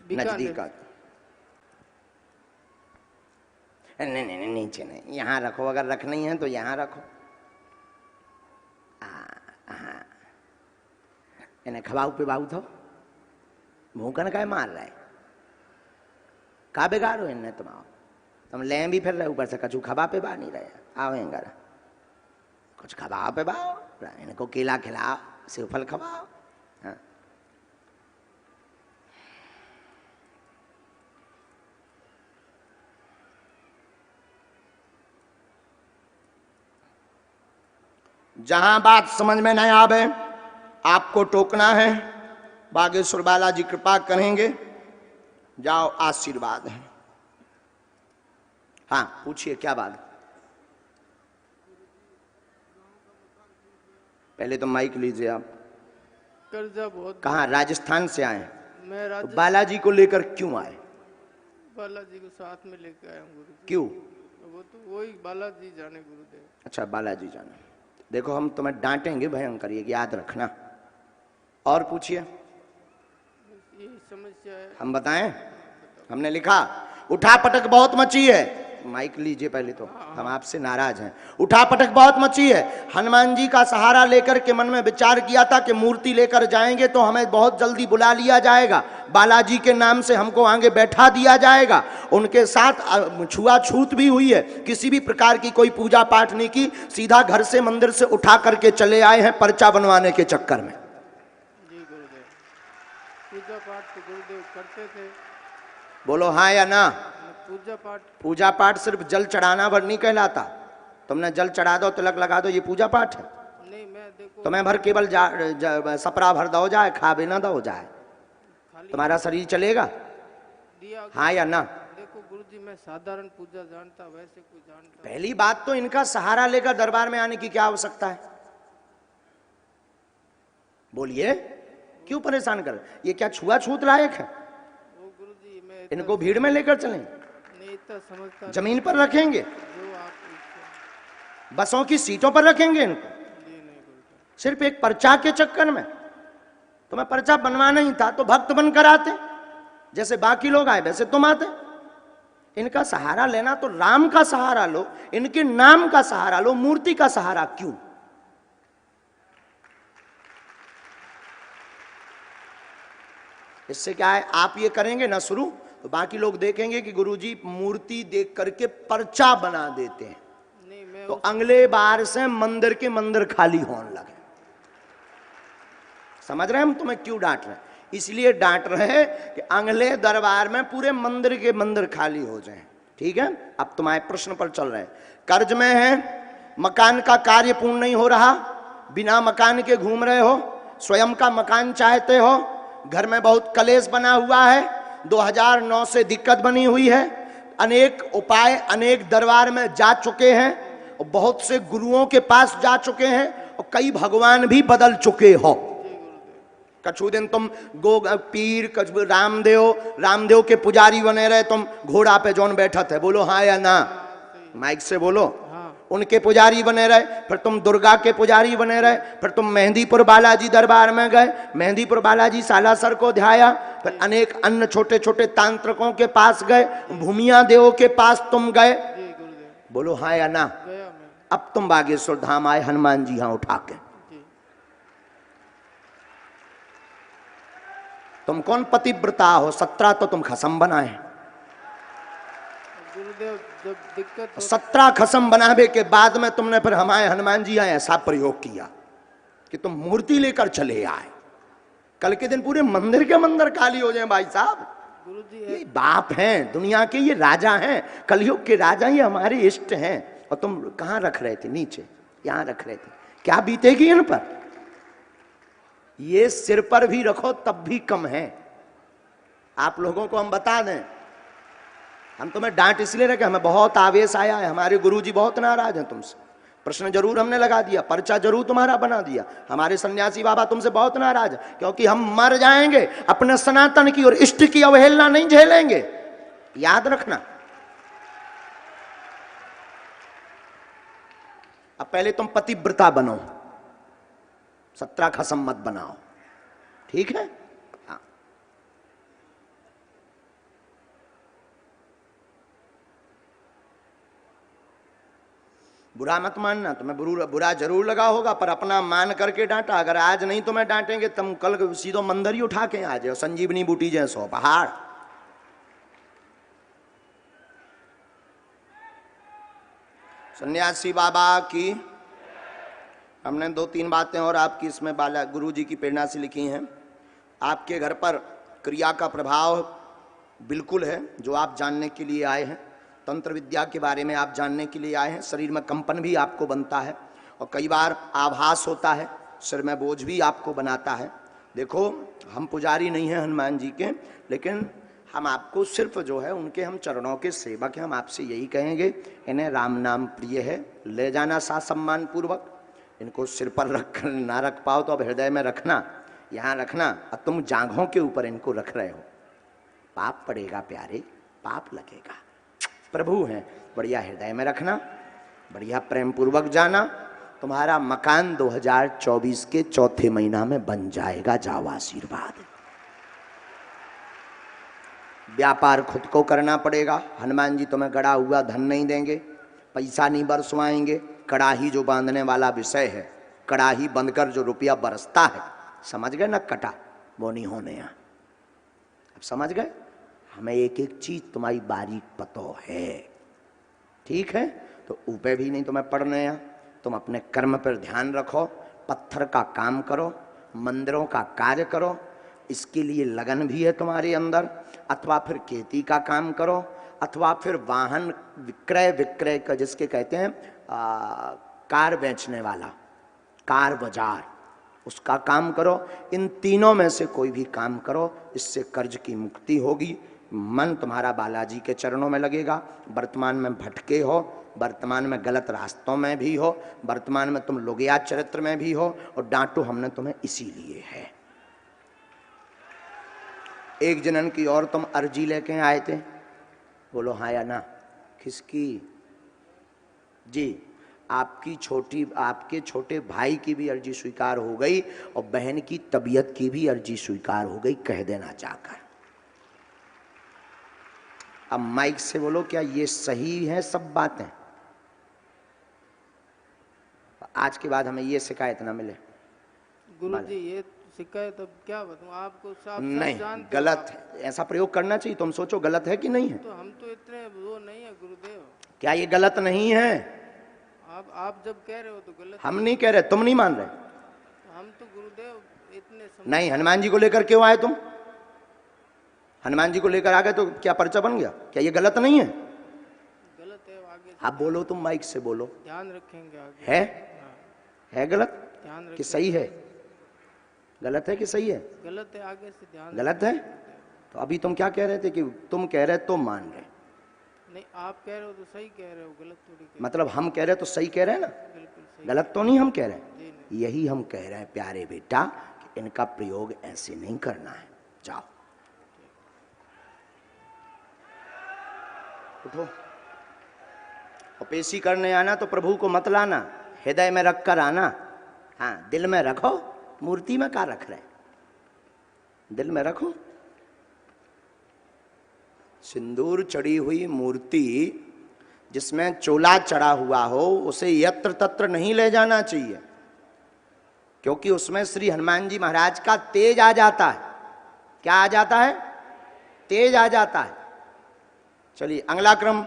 नजदीक आता। नहीं नहीं नीचे नहीं, यहाँ रखो, अगर रखना ही है तो यहाँ रखो। हाँ इन्हें खवाऊ पे बाऊ थो भूखन का मार रहे का बिगाड़ो इन्हें तुम ले भी फिर रहे ऊपर से कछु खबा पे बा नहीं रहे। आओ घर कुछ खबाओ पे बाओ, इनको केला खिलाओ, सेव फल खवाओ। हाँ। जहां बात समझ में नहीं आवे आपको टोकना है। बागेश्वर बालाजी कृपा करेंगे, जाओ आशीर्वाद है। हाँ पूछिए क्या बात। पहले तो माइक लीजिए आप। कर्जा बहुत। कहाँ राजस्थान से आए? मैं तो बालाजी को लेकर क्यों आए? बालाजी को साथ में लेकर आया हूँ गुरुदेव। क्यों? वो तो वही बालाजी जाने गुरुदेव। अच्छा बालाजी जाने। देखो हम तुम्हें डांटेंगे भयंकर, ये याद रखना। और पूछिए। यही समस्या है। हम बताएं? हमने लिखा उठा पटक बहुत मची है। माइक लीजिए पहले तो, हम आपसे नाराज हैं। उठा पटक बहुत मची है। हनुमान जी का सहारा लेकर के मन में विचार किया था कि मूर्ति लेकर जाएंगे तो हमें बहुत जल्दी बुला लिया जाएगा, बालाजी के नाम से हमको आगे बैठा दिया जाएगा। उनके साथ छुआछूत भी हुई है, किसी भी प्रकार की कोई पूजा पाठ नहीं की, सीधा घर से मंदिर से उठा करके चले आए हैं पर्चा बनवाने के चक्कर में। जी गुरुदेव, पूजा पाठ तो गुरुदेव करते थे। बोलो हाँ या ना? पूजा पाठ सिर्फ जल चढ़ाना भर नहीं कहलाता। तुमने जल चढ़ा दो, तिलक लगा दो, ये पूजा पाठ है? नहीं, मैं देखो तुम्हें भर केवल सपरा भर दो जाए, खा भी ना दो जाए, तुम्हारा शरीर चलेगा? हाँ या ना? देखो गुरुजी, मैं साधारण पूजा जानता, वैसे कोई जानता। पहली बात तो इनका सहारा लेकर दरबार में आने की क्या आवश्यकता है? बोलिए क्यों परेशान कर? ये क्या छुआछूत लायक है? गुरुजी मैं इनको भीड़ में लेकर चलें? समझता, जमीन पर रखेंगे? बसों की सीटों पर रखेंगे इनको? सिर्फ एक पर्चा के चक्कर में? तुम्हें पर्चा बनवाना ही था तो भक्त बनकर आते, जैसे बाकी लोग आए वैसे तुम आते। इनका सहारा लेना तो राम का सहारा लो, इनके नाम का सहारा लो, मूर्ति का सहारा क्यों? इससे क्या है, आप ये करेंगे ना शुरू, तो बाकी लोग देखेंगे कि गुरुजी मूर्ति देख करके पर्चा बना देते हैं, तो अगले बार से मंदिर के मंदिर खाली होने लगे। समझ रहे हैं हम तुम्हें क्यों डांट रहे हैं? इसलिए डांट रहे हैं कि अगले दरबार में पूरे मंदिर के मंदिर खाली हो जाएं। ठीक है, अब तुम्हारे प्रश्न पर चल रहे हैं। कर्ज में है, मकान का कार्य पूर्ण नहीं हो रहा, बिना मकान के घूम रहे हो, स्वयं का मकान चाहते हो, घर में बहुत कलेश बना हुआ है, 2009 से दिक्कत बनी हुई है, अनेक उपाय अनेक दरबार में जा चुके हैं, और बहुत से गुरुओं के पास जा चुके हैं, और कई भगवान भी बदल चुके हो। कछु दिन तुम पीर रामदेव के पुजारी बने रहे, तुम घोड़ा पे जौन बैठा थे, बोलो हाँ या ना? माइक से बोलो। उनके पुजारी बने रहे, फिर तुम दुर्गा के पुजारी बने रहे, फिर तुम मेहंदीपुर बालाजी दरबार में गए, मेहंदीपुर बालाजी सालासर को ध्याया, फिर अनेक अन्य छोटे छोटे तांत्रिकों के पास गए, भूमिया देव के पास तुम गए, बोलो हाँ या ना? अब तुम बागेश्वर धाम आए हनुमान जी हाँ उठा के। तुम कौन पतिव्रता हो? 17 तो तुम खसम बनाए। गुरुदेव जब दिक्कत 17 खसम बनावे के बाद में तुमने फिर हमारे हनुमान जी आए ऐसा प्रयोग किया कि तुम मूर्ति लेकर चले आए। कल के दिन पूरे मंदिर के मंदिर खाली हो जाए भाई साहब। गुरुजी ये बाप हैं दुनिया के, ये राजा हैं, कलयुग के राजा, ये हमारे इष्ट हैं, और तुम कहाँ रख रहे थे? नीचे यहाँ रख रहे थे। क्या बीतेगी इन पर? ये सिर पर भी रखो तब भी कम है। आप लोगों को हम बता दें, हम तुम्हें डांट इसलिए रहे कि हमें बहुत आवेश आया है, हमारे गुरुजी बहुत नाराज हैं तुमसे, प्रश्न जरूर हमने लगा दिया, पर्चा जरूर तुम्हारा बना दिया, हमारे सन्यासी बाबा तुमसे बहुत नाराज है, क्योंकि हम मर जाएंगे, अपने सनातन की और इष्ट की अवहेलना नहीं झेलेंगे, याद रखना। अब पहले तुम पतिव्रता बनो, 17 खसम मत बनाओ, ठीक है? हाँ। बुरा मत मानना, तुम्हें बुरा जरूर लगा होगा, पर अपना मान करके डांटा। अगर आज नहीं तुम्हें डांटेंगे तुम कल सीधो मंदिर ही उठा के आ जाओ, संजीवनी बूटी जैसो पहाड़। सन्यासी बाबा की। हमने 2-3 बातें और आपकी इसमें बाला गुरु जी की प्रेरणा से लिखी हैं। आपके घर पर क्रिया का प्रभाव बिल्कुल है, जो आप जानने के लिए आए हैं। तंत्र विद्या के बारे में आप जानने के लिए आए हैं। शरीर में कंपन भी आपको बनता है और कई बार आभास होता है, सिर में बोझ भी आपको बनाता है। देखो, हम पुजारी नहीं हैं हनुमान जी के, लेकिन हम आपको सिर्फ जो है उनके हम चरणों के सेवक हैं। हम आपसे यही कहेंगे, इन्हें राम नाम प्रिय है, ले जाना सा सम्मान पूर्वक। इनको सिर पर रख ना रख पाओ तो अब हृदय में रखना, यहाँ रखना। अब तुम जांघों के ऊपर इनको रख रहे हो, पाप पड़ेगा प्यारे, पाप लगेगा। प्रभु हैं, बढ़िया हृदय में रखना, बढ़िया प्रेम पूर्वक जाना। तुम्हारा मकान 2024 के चौथे महीना में बन जाएगा। जाओ, आशीर्वाद। व्यापार खुद को करना पड़ेगा। हनुमान जी तुम्हें गड़ा हुआ धन नहीं देंगे, पैसा नहीं बरसवाएंगे। कड़ाही जो बांधने वाला विषय है, कड़ाही बंधकर जो रुपया बरसता है, समझ गए ना, कटा, वो नहीं होने यहाँ। अब समझ गए? हमें एक एक चीज तुम्हारी बारीक पतो है, ठीक है? तो ऊपर भी नहीं तुम्हें पढ़ने यहाँ। तुम अपने कर्म पर ध्यान रखो, पत्थर का काम करो, मंदिरों का कार्य करो, इसके लिए लगन भी है तुम्हारे अंदर। अथवा फिर खेती का काम करो, अथवा फिर वाहन विक्रय का, जिसके कहते हैं कार बेचने वाला, कार बाजार, उसका काम करो। इन तीनों में से कोई भी काम करो, इससे कर्ज की मुक्ति होगी। मन तुम्हारा बालाजी के चरणों में लगेगा। वर्तमान में भटके हो, वर्तमान में गलत रास्तों में भी हो, वर्तमान में तुम लोगिया चरित्र में भी हो, और डांटो हमने तुम्हें इसीलिए है। एक जनन की और तुम अर्जी लेके आए थे, बोलो हाँ या ना? किसकी? जी, आपके छोटे भाई की भी अर्जी स्वीकार हो गई और बहन की तबीयत की भी अर्जी स्वीकार हो गई, कह देना चाहकर। अब माइक से बोलो, क्या ये सही है सब बातें? आज के बाद हमें ये शिकायत ना मिले। गुरुजी ये शिकायत अब क्या बताऊं आपको, साफ नहीं, जानते गलत है, ऐसा प्रयोग करना चाहिए। तुम सोचो गलत है कि नहीं है? तो हम तो इतने वो नहीं है गुरुदेव। क्या ये गलत नहीं है? आप जब कह रहे हो तो गलत। हम नहीं कह रहे, तुम नहीं मान रहे। हम तो गुरुदेव इतने नहीं, हनुमान जी को लेकर क्यों आए तुम? हनुमान जी को लेकर आ गए तो क्या पर्चा बन गया? क्या ये गलत नहीं है? गलत है, आगे आप बोलो, तुम माइक से बोलो। ध्यान रखेंगे आगे। है? हाँ। है गलत ध्यान रखेंगे कि सही है? गलत है कि सही है? गलत है, आगे से ध्यान गलत है। तो अभी तुम क्या कह रहे थे कि तुम कह रहे तो मान रहे? नहीं, आप कह रहे हो तो सही कह रहे हो, गलत थोड़ी कह मतलब हम कह रहे तो सही कह रहे हैं ना? बिल्कुल सही। गलत तो नहीं हम कह रहे? जी नहीं। यही हम कह रहे हैं प्यारे बेटा कि इनका प्रयोग ऐसे नहीं करना है। जाओ, उठो। और पेशी करने आना तो प्रभु को मत लाना, हृदय में रख कर आना। हाँ, दिल में रखो, मूर्ति में क्या रख रहे? दिल में रखो। सिंदूर चढ़ी हुई मूर्ति जिसमें चोला चढ़ा हुआ हो, उसे यत्र तत्र नहीं ले जाना चाहिए, क्योंकि उसमें श्री हनुमान जी महाराज का तेज आ जाता है। क्या आ जाता है? तेज आ जाता है। चलिए अगला क्रम।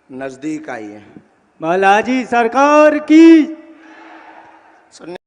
नजदीक आइए। बालाजी सरकार की।